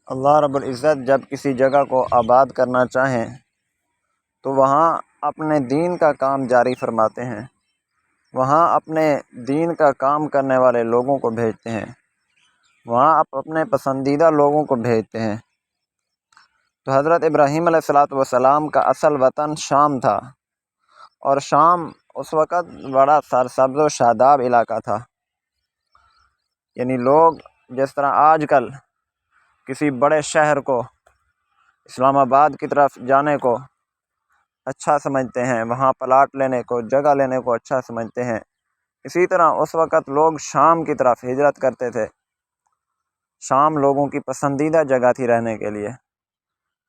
اللہ رب العزت جب کسی جگہ کو آباد کرنا چاہیں تو وہاں اپنے دین کا کام جاری فرماتے ہیں، وہاں اپنے دین کا کام کرنے والے لوگوں کو بھیجتے ہیں، وہاں آپ اپنے پسندیدہ لوگوں کو بھیجتے ہیں۔ تو حضرت ابراہیم علیہ السلام کا اصل وطن شام تھا، اور شام اس وقت بڑا سرسبز و شاداب علاقہ تھا۔ یعنی لوگ جس طرح آج کل کسی بڑے شہر کو، اسلام آباد کی طرف جانے کو اچھا سمجھتے ہیں، وہاں پلاٹ لینے کو، جگہ لینے کو اچھا سمجھتے ہیں، اسی طرح اس وقت لوگ شام کی طرف ہجرت کرتے تھے۔ شام لوگوں کی پسندیدہ جگہ تھی رہنے کے لیے،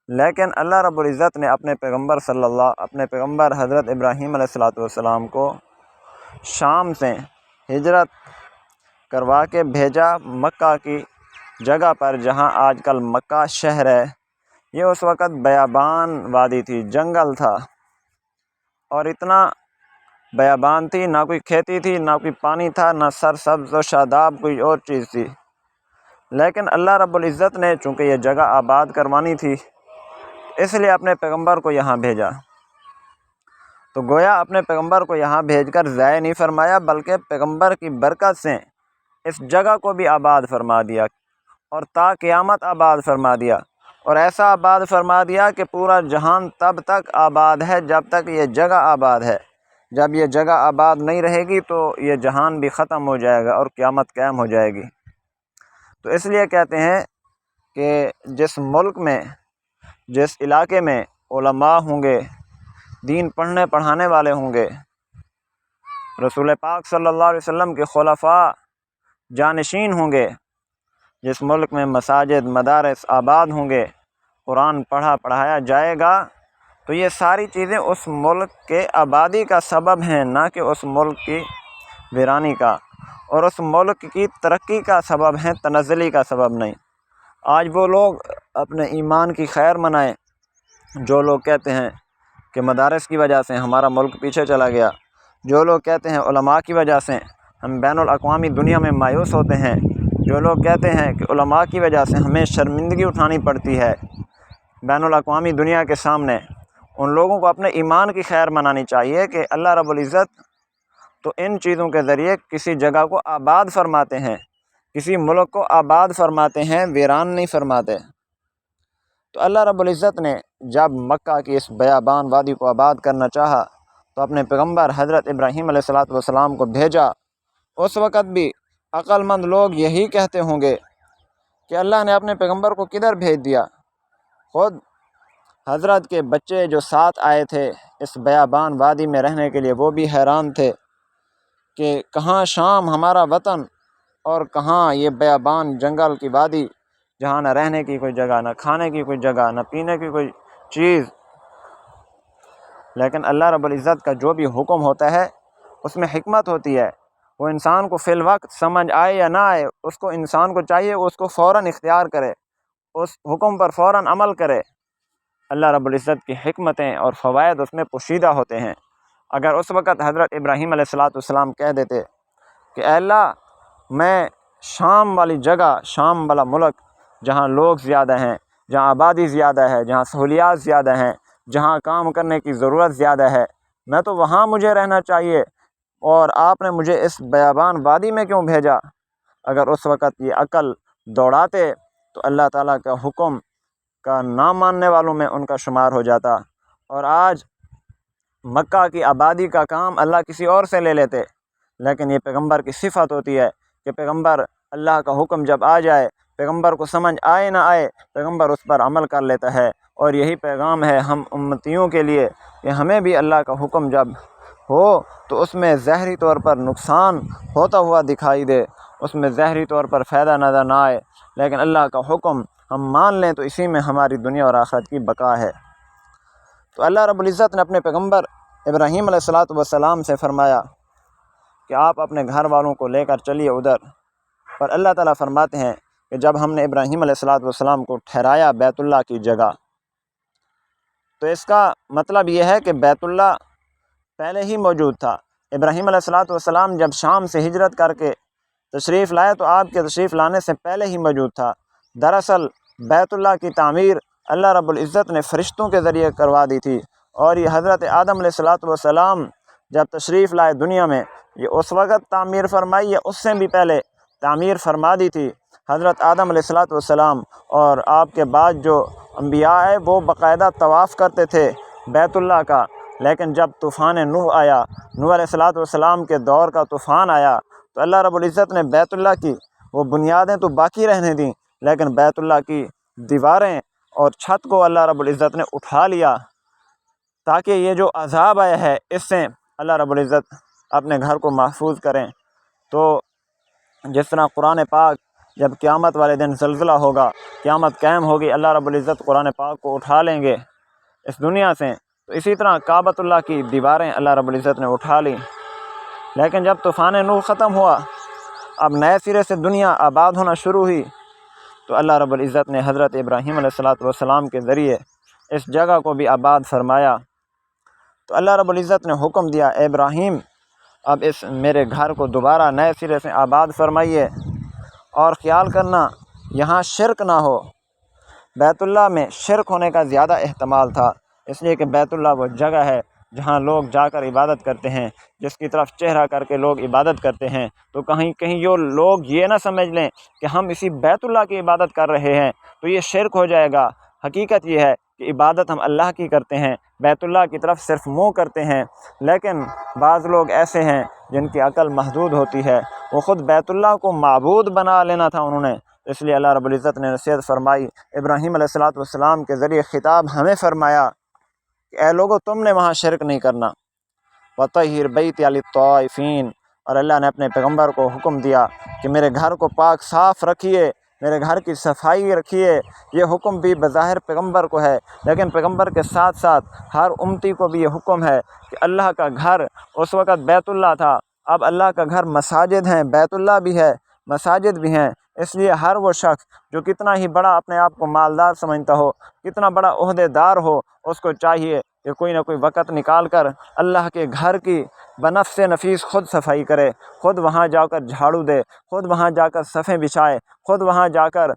لیکن اللہ رب العزت نے اپنے پیغمبر حضرت ابراہیم علیہ السلام کو شام سے ہجرت کروا کے بھیجا مکہ کی جگہ پر، جہاں آج کل مکہ شہر ہے۔ یہ اس وقت بیابان وادی تھی، جنگل تھا، اور اتنا بیابان تھی، نہ کوئی کھیتی تھی، نہ کوئی پانی تھا، نہ سرسبز و شاداب کوئی اور چیز تھی۔ لیکن اللہ رب العزت نے چونکہ یہ جگہ آباد کروانی تھی، اس لیے اپنے پیغمبر کو یہاں بھیجا۔ تو گویا اپنے پیغمبر کو یہاں بھیج کر ضائع نہیں فرمایا، بلکہ پیغمبر کی برکت سے اس جگہ کو بھی آباد فرما دیا، اور تا قیامت آباد فرما دیا، اور ایسا آباد فرما دیا کہ پورا جہان تب تک آباد ہے جب تک یہ جگہ آباد ہے۔ جب یہ جگہ آباد نہیں رہے گی تو یہ جہان بھی ختم ہو جائے گا اور قیامت قائم ہو جائے گی۔ تو اس لیے کہتے ہیں کہ جس ملک میں، جس علاقے میں علماء ہوں گے، دین پڑھنے پڑھانے والے ہوں گے، رسول پاک صلی اللہ علیہ وسلم کے خلفاء جانشین ہوں گے، جس ملک میں مساجد مدارس آباد ہوں گے، قرآن پڑھایا جائے گا، تو یہ ساری چیزیں اس ملک کے آبادی کا سبب ہیں، نہ کہ اس ملک کی ویرانی کا، اور اس ملک کی ترقی کا سبب ہیں، تنزلی کا سبب نہیں۔ آج وہ لوگ اپنے ایمان کی خیر منائیں جو لوگ کہتے ہیں کہ مدارس کی وجہ سے ہمارا ملک پیچھے چلا گیا، جو لوگ کہتے ہیں علماء کی وجہ سے ہم بین الاقوامی دنیا میں مایوس ہوتے ہیں، جو لوگ کہتے ہیں کہ علماء کی وجہ سے ہمیں شرمندگی اٹھانی پڑتی ہے بین الاقوامی دنیا کے سامنے، ان لوگوں کو اپنے ایمان کی خیر منانی چاہیے کہ اللہ رب العزت تو ان چیزوں کے ذریعے کسی جگہ کو آباد فرماتے ہیں، کسی ملک کو آباد فرماتے ہیں، ویران نہیں فرماتے۔ تو اللہ رب العزت نے جب مکہ کی اس بیابان وادی کو آباد کرنا چاہا تو اپنے پیغمبر حضرت ابراہیم علیہ السلام کو بھیجا۔ اس وقت بھی عقل مند لوگ یہی کہتے ہوں گے کہ اللہ نے اپنے پیغمبر کو کدھر بھیج دیا۔ خود حضرت کے بچے جو ساتھ آئے تھے اس بیابان وادی میں رہنے کے لیے، وہ بھی حیران تھے کہ کہاں شام ہمارا وطن، اور کہاں یہ بیابان جنگل کی وادی، جہاں نہ رہنے کی کوئی جگہ، نہ کھانے کی کوئی جگہ، نہ پینے کی کوئی چیز۔ لیکن اللہ رب العزت کا جو بھی حکم ہوتا ہے اس میں حکمت ہوتی ہے، وہ انسان کو فی الوقت سمجھ آئے یا نہ آئے، اس کو انسان کو چاہیے اس کو فوراً اختیار کرے، اس حکم پر فوراً عمل کرے۔ اللہ رب العزت کی حکمتیں اور فوائد اس میں پوشیدہ ہوتے ہیں۔ اگر اس وقت حضرت ابراہیم علیہ السلام کہہ دیتے کہ اے اللہ، میں شام والی جگہ، شام والا ملک جہاں لوگ زیادہ ہیں، جہاں آبادی زیادہ ہے، جہاں سہولیات زیادہ ہیں، جہاں کام کرنے کی ضرورت زیادہ ہے، میں تو وہاں مجھے رہنا چاہیے، اور آپ نے مجھے اس بیابان وادی میں کیوں بھیجا؟ اگر اس وقت یہ عقل دوڑاتے تو اللہ تعالیٰ کا حکم کا نہ ماننے والوں میں ان کا شمار ہو جاتا، اور آج مکہ کی آبادی کا کام اللہ کسی اور سے لے لیتے۔ لیکن یہ پیغمبر کی صفت ہوتی ہے کہ پیغمبر اللہ کا حکم جب آ جائے، پیغمبر کو سمجھ آئے نہ آئے، پیغمبر اس پر عمل کر لیتا ہے۔ اور یہی پیغام ہے ہم امتیوں کے لیے کہ ہمیں بھی اللہ کا حکم جب ہو تو اس میں ظاہری طور پر نقصان ہوتا ہوا دکھائی دے، اس میں ظاہری طور پر فائدہ نظر نہ آئے، لیکن اللہ کا حکم ہم مان لیں تو اسی میں ہماری دنیا اور آخرت کی بقا ہے۔ تو اللہ رب العزت نے اپنے پیغمبر ابراہیم علیہ السلام سے فرمایا کہ آپ اپنے گھر والوں کو لے کر چلیے ادھر، پر اللہ تعالیٰ فرماتے ہیں کہ جب ہم نے ابراہیم علیہ السلام کو ٹھہرایا بیت اللہ کی جگہ، تو اس کا مطلب یہ ہے کہ بیت اللہ پہلے ہی موجود تھا۔ ابراہیم علیہ السلام جب شام سے ہجرت کر کے تشریف لائے تو آپ کے تشریف لانے سے پہلے ہی موجود تھا۔ دراصل بیت اللہ کی تعمیر اللہ رب العزت نے فرشتوں کے ذریعے کروا دی تھی، اور یہ حضرت آدم علیہ السلام جب تشریف لائے دنیا میں، یہ اس وقت تعمیر فرمائی یا اس سے بھی پہلے تعمیر فرما دی تھی حضرت آدم علیہ السلام؟ اور آپ کے بعد جو انبیاء ہے وہ باقاعدہ طواف کرتے تھے بیت اللہ کا، لیکن جب طوفان نوح آیا، نوح علیہ السلام کے دور کا طوفان آیا، تو اللہ رب العزت نے بیت اللہ کی وہ بنیادیں تو باقی رہنے دیں، لیکن بیت اللہ کی دیواریں اور چھت کو اللہ رب العزت نے اٹھا لیا، تاکہ یہ جو عذاب آیا ہے اس سے اللہ رب العزت اپنے گھر کو محفوظ کریں۔ تو جس طرح قرآن پاک جب قیامت والے دن زلزلہ ہوگا، قیامت قائم ہوگی، اللہ رب العزت قرآن پاک کو اٹھا لیں گے اس دنیا سے، تو اسی طرح کعبۃ اللہ کی دیواریں اللہ رب العزت نے اٹھا لی۔ لیکن جب طوفان نوح ختم ہوا، اب نئے سرے سے دنیا آباد ہونا شروع ہوئی، تو اللہ رب العزت نے حضرت ابراہیم علیہ السلام کے ذریعے اس جگہ کو بھی آباد فرمایا۔ تو اللہ رب العزت نے حکم دیا، اے ابراہیم اب اس میرے گھر کو دوبارہ نئے سرے سے آباد فرمائیے، اور خیال کرنا یہاں شرک نہ ہو۔ بیت اللہ میں شرک ہونے کا زیادہ احتمال تھا، اس لیے کہ بیت اللہ وہ جگہ ہے جہاں لوگ جا کر عبادت کرتے ہیں، جس کی طرف چہرہ کر کے لوگ عبادت کرتے ہیں۔ تو کہیں جو لوگ یہ نہ سمجھ لیں کہ ہم اسی بیت اللہ کی عبادت کر رہے ہیں تو یہ شرک ہو جائے گا۔ حقیقت یہ ہے کہ عبادت ہم اللہ کی کرتے ہیں، بیت اللہ کی طرف صرف منہ کرتے ہیں، لیکن بعض لوگ ایسے ہیں جن کی عقل محدود ہوتی ہے، وہ خود بیت اللہ کو معبود بنا لینا تھا انہوں نے، اس لیے اللہ رب العزت نے نصیحت فرمائی، ابراہیم علیہ السلام کے ذریعے خطاب ہمیں فرمایا کہ اے لوگو تم نے وہاں شرک نہیں کرنا، وَطَهِّرْ بَيْتِيَ لِلطَّائِفِينَ، اور اللہ نے اپنے پیغمبر کو حکم دیا کہ میرے گھر کو پاک صاف رکھیے، میرے گھر کی صفائی رکھیے۔ یہ حکم بھی بظاہر پیغمبر کو ہے، لیکن پیغمبر کے ساتھ ساتھ ہر امتی کو بھی یہ حکم ہے کہ اللہ کا گھر اس وقت بیت اللہ تھا، اب اللہ کا گھر مساجد ہیں، بیت اللہ بھی ہے، مساجد بھی ہیں، اس لیے ہر وہ شخص جو کتنا ہی بڑا اپنے آپ کو مالدار سمجھتا ہو، کتنا بڑا عہدے دار ہو، اس کو چاہیے کہ کوئی نہ کوئی وقت نکال کر اللہ کے گھر کی بنفس نفیس خود صفائی کرے، خود وہاں جا کر جھاڑو دے، خود وہاں جا کر صفیں بچھائے، خود وہاں جا کر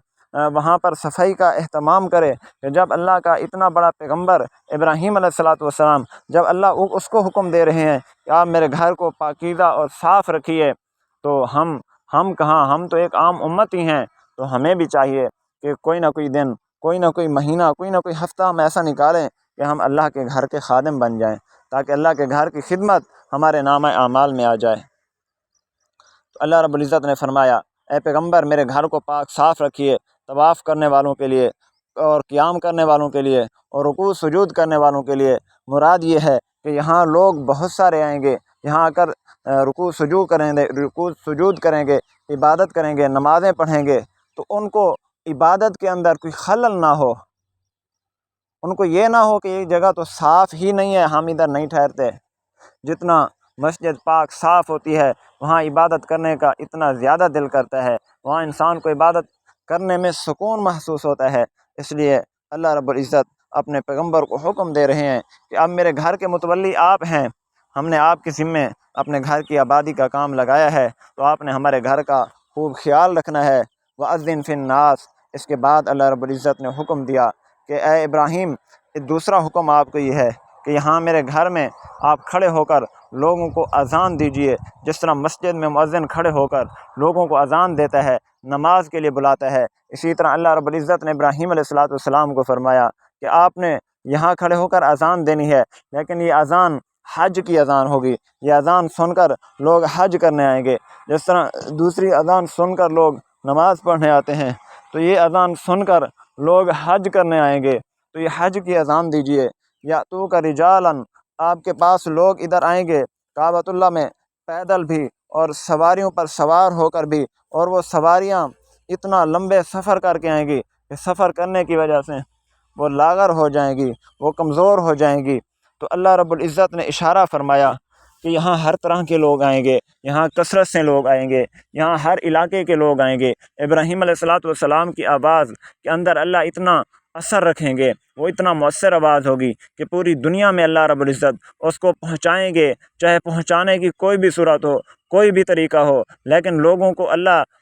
وہاں پر صفائی کا اہتمام کرے۔ کہ جب اللہ کا اتنا بڑا پیغمبر ابراہیم علیہ السلام، جب اللہ اس کو حکم دے رہے ہیں کہ آپ میرے گھر کو پاکیزہ اور صاف رکھیے، تو ہم کہاں، ہم تو ایک عام امت ہی ہیں، تو ہمیں بھی چاہیے کہ کوئی نہ کوئی دن، کوئی نہ کوئی مہینہ، کوئی نہ کوئی ہفتہ ہم ایسا نکالیں کہ ہم اللہ کے گھر کے خادم بن جائیں، تاکہ اللہ کے گھر کی خدمت ہمارے نامہ اعمال میں آ جائے۔ تو اللہ رب العزت نے فرمایا، اے پیغمبر میرے گھر کو پاک صاف رکھیے، طواف کرنے والوں کے لیے اور قیام کرنے والوں کے لیے اور رکوع سجود کرنے والوں کے لیے۔ مراد یہ ہے کہ یہاں لوگ بہت سارے آئیں گے، یہاں آ کر رکوع سجود کریں گے، عبادت کریں گے، نمازیں پڑھیں گے، تو ان کو عبادت کے اندر کوئی خلل نہ ہو، ان کو یہ نہ ہو کہ یہ جگہ تو صاف ہی نہیں ہے، ہم ادھر نہیں ٹھہرتے۔ جتنا مسجد پاک صاف ہوتی ہے، وہاں عبادت کرنے کا اتنا زیادہ دل کرتا ہے، وہاں انسان کو عبادت کرنے میں سکون محسوس ہوتا ہے۔ اس لیے اللہ رب العزت اپنے پیغمبر کو حکم دے رہے ہیں کہ اب میرے گھر کے متولی آپ ہیں، ہم نے آپ کے ذمے اپنے گھر کی آبادی کا کام لگایا ہے، تو آپ نے ہمارے گھر کا خوب خیال رکھنا ہے۔ وَأَذِّن فِي النَّاسِ، اس کے بعد اللہ رب العزت نے حکم دیا کہ اے ابراہیم، دوسرا حکم آپ کو یہ ہے کہ یہاں میرے گھر میں آپ کھڑے ہو کر لوگوں کو اذان دیجئے، جس طرح مسجد میں مؤذن کھڑے ہو کر لوگوں کو اذان دیتا ہے، نماز کے لیے بلاتا ہے، اسی طرح اللہ رب العزت نے ابراہیم علیہ السلام کو فرمایا کہ آپ نے یہاں کھڑے ہو کر اذان دینی ہے، لیکن یہ اذان حج کی اذان ہوگی، یہ اذان سن کر لوگ حج کرنے آئیں گے، جس طرح دوسری اذان سن کر لوگ نماز پڑھنے آتے ہیں، تو یہ اذان سن کر لوگ حج کرنے آئیں گے، تو یہ حج کی اذان دیجئے۔ یا تو کا رجالاً، آپ کے پاس لوگ ادھر آئیں گے کعبۃ اللہ میں پیدل بھی اور سواریوں پر سوار ہو کر بھی، اور وہ سواریاں اتنا لمبے سفر کر کے آئیں گی کہ سفر کرنے کی وجہ سے وہ لاغر ہو جائیں گی، وہ کمزور ہو جائیں گی۔ تو اللہ رب العزت نے اشارہ فرمایا کہ یہاں ہر طرح کے لوگ آئیں گے، یہاں کثرت سے لوگ آئیں گے، یہاں ہر علاقے کے لوگ آئیں گے۔ ابراہیم علیہ السلام کی آواز کے اندر اللہ اتنا اثر رکھیں گے، وہ اتنا مؤثر آواز ہوگی کہ پوری دنیا میں اللہ رب العزت اس کو پہنچائیں گے، چاہے پہنچانے کی کوئی بھی صورت ہو، کوئی بھی طریقہ ہو، لیکن لوگوں کو اللہ